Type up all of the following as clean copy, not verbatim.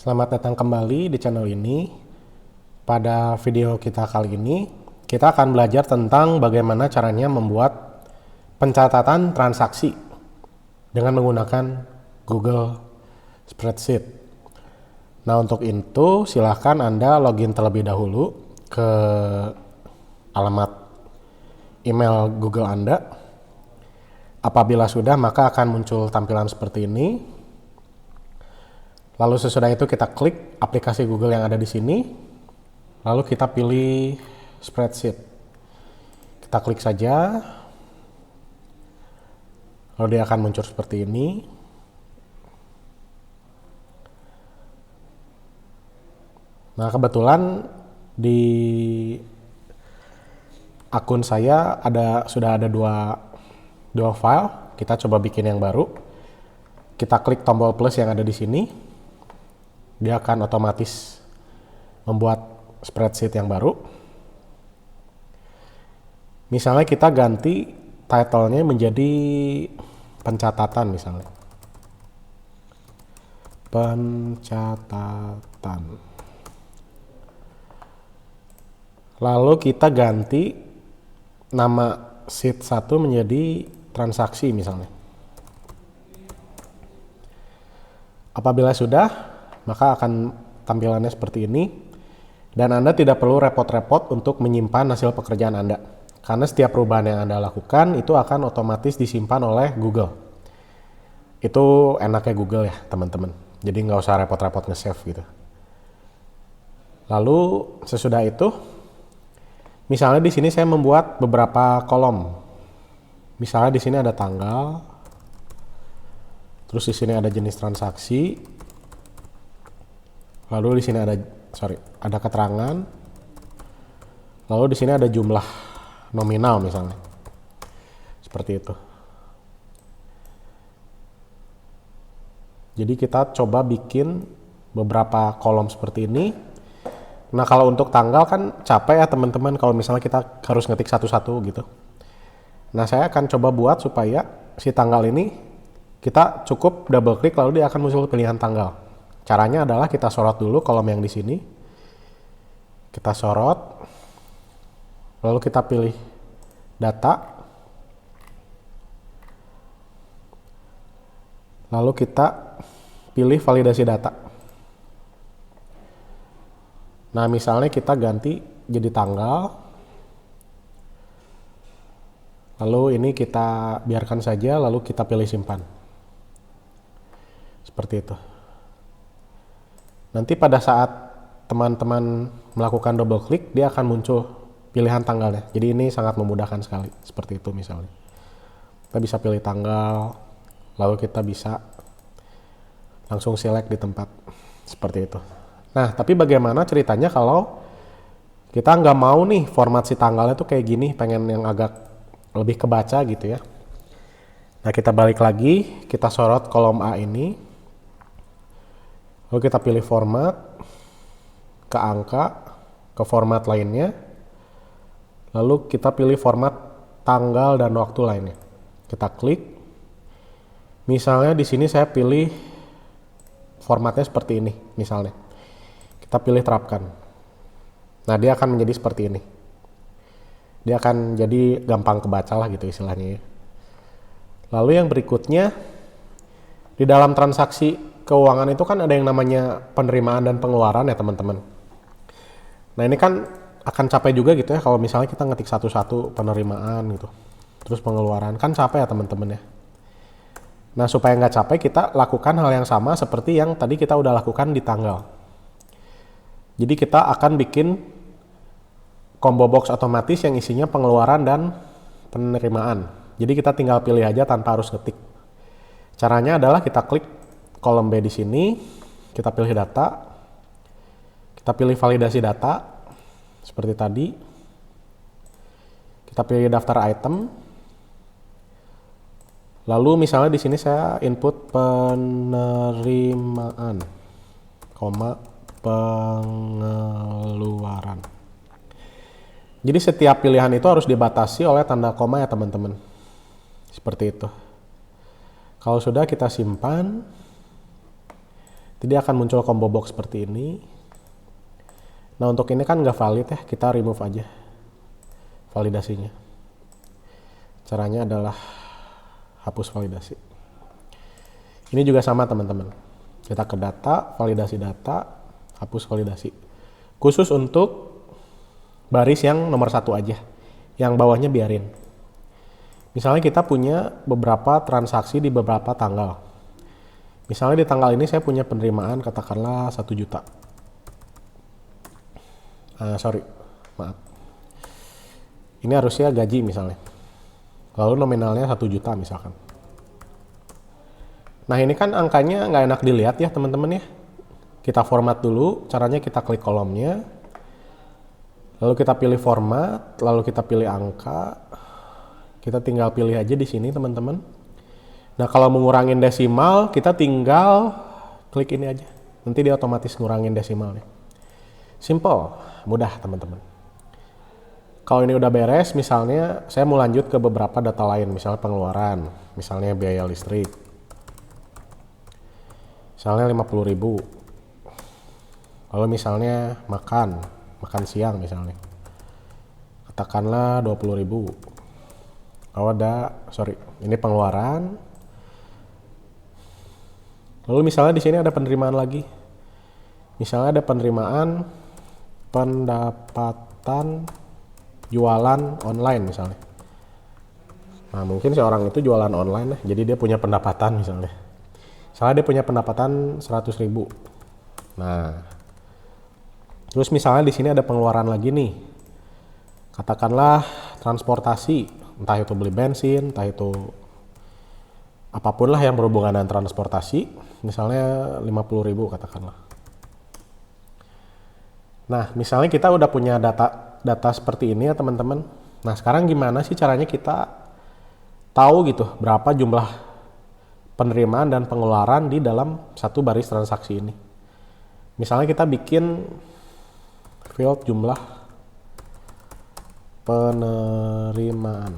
Selamat datang kembali di channel ini. Pada video kita kali ini, kita akan belajar tentang bagaimana caranya membuat pencatatan transaksi dengan menggunakan Google Spreadsheet. Nah, untuk itu silahkan Anda login terlebih dahulu ke alamat email Google Anda. Apabila sudah, maka akan muncul tampilan seperti ini. Lalu sesudah itu kita klik aplikasi Google yang ada di sini. Lalu kita pilih Spreadsheet. Kita klik saja. Lalu dia akan muncul seperti ini. Nah, kebetulan di akun saya sudah ada dua file. Kita coba bikin yang baru. Kita klik tombol plus yang ada di sini. Dia akan otomatis membuat spreadsheet yang baru. Misalnya kita ganti title-nya menjadi pencatatan misalnya. Pencatatan. Lalu kita ganti nama sheet 1 menjadi transaksi misalnya. Apabila sudah, maka akan tampilannya seperti ini, dan Anda tidak perlu repot-repot untuk menyimpan hasil pekerjaan Anda, karena setiap perubahan yang Anda lakukan itu akan otomatis disimpan oleh Google. Itu enaknya Google ya teman-teman, jadi nggak usah repot-repot nge-save gitu. Lalu sesudah itu, misalnya di sini saya membuat beberapa kolom. Misalnya di sini ada tanggal, terus di sini ada jenis transaksi. Lalu di sini ada keterangan. Lalu di sini ada jumlah nominal misalnya. Seperti itu. Jadi kita coba bikin beberapa kolom seperti ini. Nah, kalau untuk tanggal kan capek ya teman-teman kalau misalnya kita harus ngetik satu-satu gitu. Nah, saya akan coba buat supaya si tanggal ini kita cukup double klik lalu dia akan muncul pilihan tanggal. Caranya adalah kita sorot dulu kolom yang di sini. Kita sorot. Lalu kita pilih data. Lalu kita pilih validasi data. Nah, misalnya kita ganti jadi tanggal. Lalu ini kita biarkan saja, lalu kita pilih simpan. Seperti itu. Nanti pada saat teman-teman melakukan double klik, dia akan muncul pilihan tanggalnya. Jadi ini sangat memudahkan sekali. Seperti itu misalnya. Kita bisa pilih tanggal, lalu kita bisa langsung select di tempat. Seperti itu. Nah, tapi bagaimana ceritanya kalau kita nggak mau nih format si tanggalnya tuh kayak gini, pengen yang agak lebih kebaca gitu ya. Nah, kita balik lagi, kita sorot kolom A ini. Lalu kita pilih format, ke angka, ke format lainnya. Lalu kita pilih format tanggal dan waktu lainnya. Kita klik. Misalnya di sini saya pilih formatnya seperti ini, misalnya. Kita pilih terapkan. Nah, dia akan menjadi seperti ini. Dia akan jadi gampang kebaca lah gitu istilahnya ya. Lalu yang berikutnya, di dalam transaksi keuangan itu kan ada yang namanya penerimaan dan pengeluaran ya teman-teman. Nah, ini kan akan capek juga gitu ya kalau misalnya kita ngetik satu-satu penerimaan gitu. Terus pengeluaran, kan capek ya teman-teman ya. Nah, supaya nggak capek kita lakukan hal yang sama seperti yang tadi kita udah lakukan di tanggal. Jadi kita akan bikin combo box otomatis yang isinya pengeluaran dan penerimaan. Jadi kita tinggal pilih aja tanpa harus ngetik. Caranya adalah kita klik kolom B di sini, kita pilih data, kita pilih validasi data, seperti tadi. Kita pilih daftar item. Lalu misalnya di sini saya input penerimaan, pengeluaran. Jadi setiap pilihan itu harus dibatasi oleh tanda koma ya teman-teman. Seperti itu. Kalau sudah kita simpan. Jadi akan muncul combo box seperti ini. Nah untuk ini kan nggak valid ya, kita remove aja validasinya. Caranya adalah hapus validasi. Ini juga sama teman-teman. Kita ke data, validasi data, hapus validasi. Khusus untuk baris yang nomor 1 aja, yang bawahnya biarin. Misalnya kita punya beberapa transaksi di beberapa tanggal. Misalnya di tanggal ini saya punya penerimaan katakanlah 1 juta. Maaf. Ini harusnya gaji misalnya. Lalu nominalnya 1 juta misalkan. Nah ini kan angkanya nggak enak dilihat ya teman-teman ya. Kita format dulu, caranya kita klik kolomnya. Lalu kita pilih format, lalu kita pilih angka. Kita tinggal pilih aja di sini teman-teman. Nah kalau mengurangin desimal, kita tinggal klik ini aja. Nanti dia otomatis ngurangin desimalnya. Simple, mudah teman-teman. Kalau ini udah beres, misalnya saya mau lanjut ke beberapa data lain. Misalnya pengeluaran, misalnya biaya listrik. Misalnya 50.000. Lalu misalnya makan siang misalnya. Katakanlah 20.000. Ini pengeluaran. Lalu misalnya di sini ada penerimaan lagi. Misalnya ada penerimaan pendapatan jualan online misalnya. Nah mungkin si orang itu jualan online jadi dia punya pendapatan misalnya. Misalnya dia punya pendapatan 100.000. Nah, terus misalnya di sini ada pengeluaran lagi nih. Katakanlah transportasi, entah itu beli bensin, entah itu apapun lah yang berhubungan dengan transportasi, misalnya 50.000 katakanlah. Nah, misalnya kita udah punya data seperti ini ya teman-teman. Nah, sekarang gimana sih caranya kita tahu gitu berapa jumlah penerimaan dan pengeluaran di dalam satu baris transaksi ini. Misalnya kita bikin field jumlah penerimaan.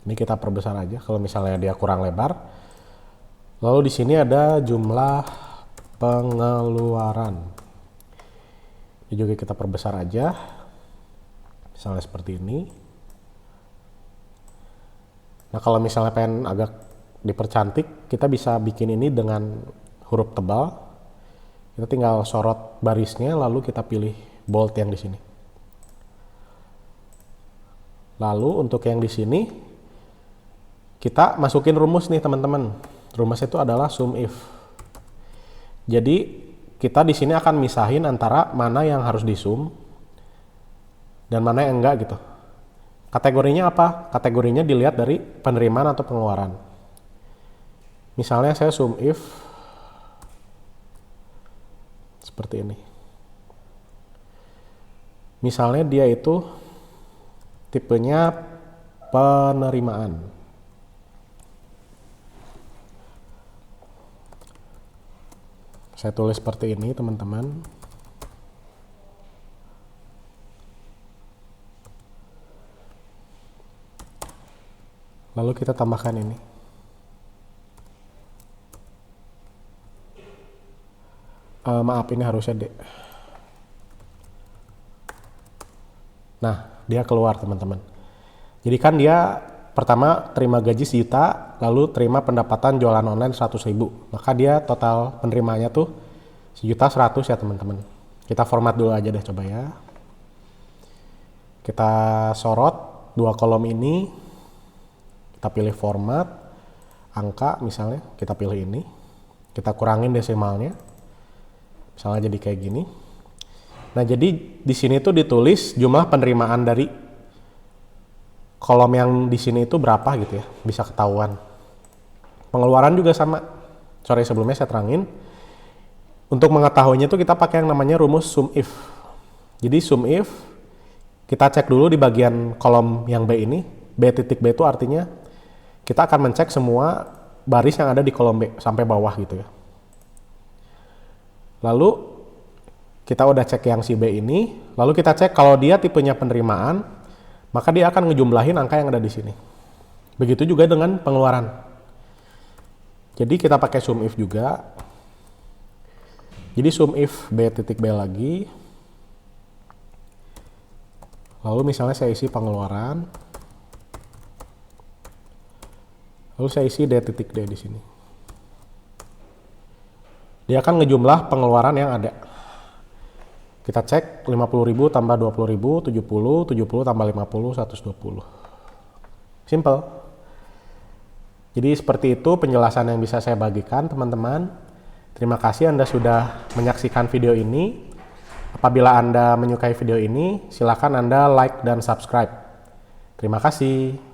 Ini kita perbesar aja kalau misalnya dia kurang lebar. Lalu di sini ada jumlah pengeluaran. Ini juga kita perbesar aja. Misalnya seperti ini. Nah kalau misalnya pengen agak dipercantik, kita bisa bikin ini dengan huruf tebal. Kita tinggal sorot barisnya, lalu kita pilih bold yang di sini. Lalu untuk yang di sini, kita masukin rumus nih teman-teman. Rumus itu adalah sum if. Jadi kita di sini akan misahin antara mana yang harus disum dan mana yang enggak gitu. Kategorinya apa? Kategorinya dilihat dari penerimaan atau pengeluaran. Misalnya saya sum if seperti ini. Misalnya dia itu tipenya penerimaan. Saya tulis seperti ini teman-teman. Lalu kita tambahkan ini. Maaf, ini harusnya D. Nah, dia keluar teman-teman. Jadi kan dia pertama terima gaji 1 juta, lalu terima pendapatan jualan online 100.000. Maka dia total penerimanya tuh 1.100.000 ya teman-teman. Kita format dulu aja deh coba ya. Kita sorot 2 kolom ini. Kita pilih format, angka misalnya, kita pilih ini. Kita kurangin desimalnya. Misalnya jadi kayak gini. Nah jadi di sini tuh ditulis jumlah penerimaan dari kolom yang di sini itu berapa gitu ya, bisa ketahuan. Pengeluaran juga sama. Sebelumnya saya terangin. Untuk mengetahuinya itu kita pakai yang namanya rumus sum if. Jadi sum if kita cek dulu di bagian kolom yang B ini. B titik B itu artinya kita akan mencek semua baris yang ada di kolom B sampai bawah gitu ya. Lalu kita udah cek yang si B ini, lalu kita cek kalau dia tipenya penerimaan, maka dia akan ngejumlahin angka yang ada di sini. Begitu juga dengan pengeluaran. Jadi kita pakai sum if juga. Jadi sum if B titik B lagi. Lalu misalnya saya isi pengeluaran. Lalu saya isi D titik D di sini. Dia akan ngejumlah pengeluaran yang ada. Kita cek 50.000 tambah 20.000, 70, 70 tambah 50, 120. Simple. Jadi seperti itu penjelasan yang bisa saya bagikan teman-teman. Terima kasih Anda sudah menyaksikan video ini. Apabila Anda menyukai video ini, silakan Anda like dan subscribe. Terima kasih.